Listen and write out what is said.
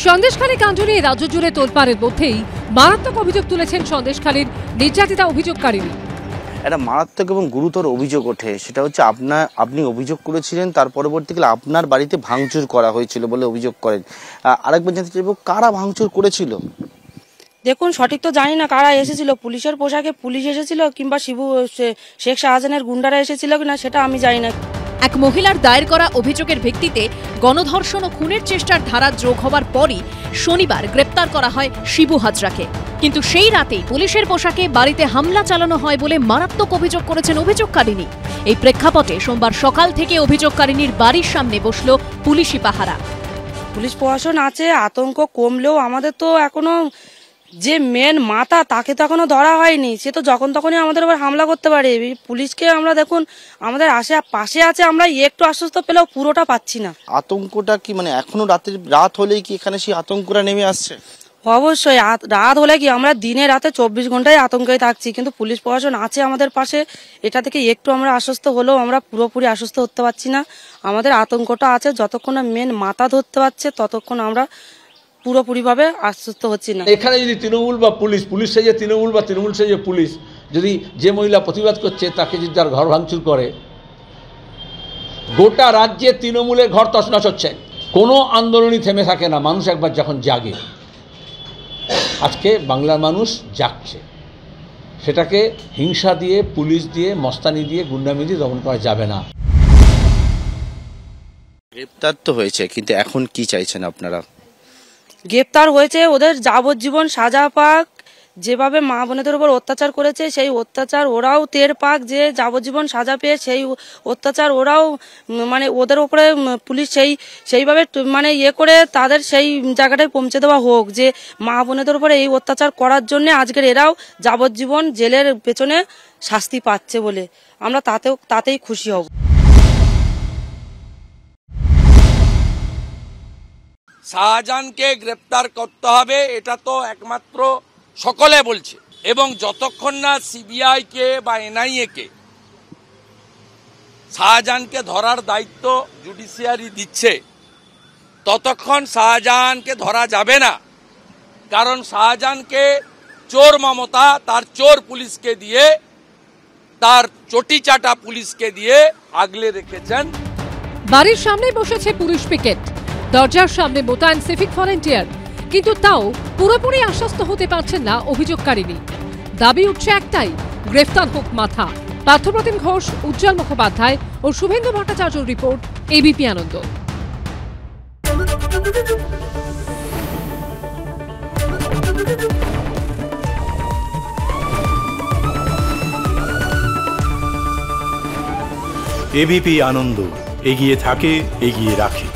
সন্দেশখালী কাণ্ড নিয়ে রাজ্য জুড়ে তোলপাড়ের মধ্যেই মারাত্মক অভিযোগ তুলেছেন সন্দেশখালীর নির্যাতিতা অভিযোগকারিনী। একটা মারাত্মক এবং গুরুতর অভিযোগ ওঠে, সেটা হচ্ছে আপনি অভিযোগ করেছিলেন, তার পরবর্তীকালে আপনার বাড়িতে ভাঙচুর করা হয়েছিল বলে অভিযোগ করেন। আরেকবার জানতে চাইব, কারা ভাঙচুর করেছিল? দেখুন, সঠিক তো জানি না কারা এসেছিল, পুলিশের পোশাকে পুলিশ এসেছিল কিংবা শেখ শাহজাহানের গুন্ডারা এসেছিল কিনা সেটা আমি জানি না। এক মহিলার দায়ের করা অভিযোগের ভিত্তিতে গণধর্ষণ ও খুনের চেষ্টার ধারা যোগ হওয়ার পরই শনিবার গ্রেপ্তার করা হয় শিবু হাজরাকে। কিন্তু সেই রাতেই পুলিশের পোশাকে বাড়িতে হামলা চালানো হয় বলে মারাত্মক অভিযোগ করেছেন অভিযোগকারিনী। এই প্রেক্ষাপটে সোমবার সকাল থেকে অভিযোগকারিনীর বাড়ির সামনে বসল পুলিশি পাহারা। পুলিশ প্রশাসন আছে, আতঙ্ক কমলেও আমাদের তো এখনো যে মেন মাথা তাকে তো এখনো ধরা হয়নি। সে তো যখন তখনই আমাদের উপর হামলা করতে পারে। পুলিশকে আমরা দেখুন আমাদের পাশে আছে, আমরা একটু আশ্বস্ত পেলেও পুরোটা পাচ্ছি না। আতঙ্কটা কি মানে এখনো রাত হলেই কি এখানে সেই আতঙ্কটা নেমে আসছে? অবশ্যই রাত হলে কি আমরা দিনে রাতে 24 ঘন্টায় আতঙ্কে থাকছি, কিন্তু পুলিশ প্রশাসন আছে আমাদের পাশে। এটা থেকে একটু আমরা আশ্বস্ত হলেও আমরা পুরোপুরি আশ্বস্ত হতে পারছি না। আমাদের আতঙ্কটা আছে, যতক্ষণ না মেন মাথা ধরতে পারছে ততক্ষণ আমরা পুরোপুরিভাবে আশ্বস্ত হচ্ছি না। এখানে যদি তৃণমূল বা পুলিশ সেজে তৃণমূল বা তৃণমূল সেজে পুলিশ, যদি যে মহিলা প্রতিবাদ করছে তাকে যদি তার ঘর ভাঙচুর করে, গোটা রাজ্যে তৃণমূলের ঘর তছনছ হচ্ছে। কোনো আন্দোলনই থেমে থাকে না, মানুষ একবার যখন জাগে। আজকে বাংলার মানুষ জাগছে, সেটাকে হিংসা দিয়ে, পুলিশ দিয়ে, মস্তানি দিয়ে, গুন্ডামি দিয়ে দমন করা যাবে না। গ্রেপ্তার তো হয়েছে, কিন্তু এখন কি চাইছেন আপনারা? গ্রেপ্তার হয়েছে, ওদের যাবজ্জীবন সাজা পাক। যেভাবে মা বোনেদের উপর অত্যাচার করেছে সেই অত্যাচার ওরাও টের পাক, যে যাবজ্জীবন সাজা পেয়ে সেই অত্যাচার ওরাও মানে ওদের উপরে পুলিশ সেইভাবে মানে করে তাদের সেই জায়গাটায় পৌঁছে দেওয়া হোক, যে মা বোনেদের উপরে এই অত্যাচার করার জন্য আজকের এরাও যাবজ্জীবন জেলের পেছনে শাস্তি পাচ্ছে বলে আমরা তাতেই খুশি হব। শাহজাহানকে গ্রেপ্তার করতে হবে, এটা তো একমাত্র সকলে বলছে। এবং যতক্ষণ না সিবিআই কে বা এনআইএ কে শাহজাহানকে ধরার দায়িত্ব জুডিশিয়ারি দিচ্ছে, ততক্ষণ শাহজাহানকে ধরা যাবে না। কারণ শাহজাহানকে চোর মমতা তার চোর পুলিশকে দিয়ে, তার চটি চাটা পুলিশকে দিয়ে আগলে রেখেছেন। বাড়ির সামনে বসেছে পুলিশ পিকেট, দরজার সামনে মোতায়েন সিভিক ভলেন্টিয়ার, কিন্তু তাও পুরোপুরি আশ্বস্ত হতে পারছেন না অভিযোগকারিনী। দাবি উঠছে একটাই, গ্রেফতার হোক মাথা। পার্থপ্রতিম ঘোষ, উজ্জ্বল মুখোপাধ্যায় ও শুভেন্দু ভট্টাচার্যর রিপোর্ট, এবিপি আনন্দ। এবিপি আনন্দ, এগিয়ে থাকে, এগিয়ে রাখে।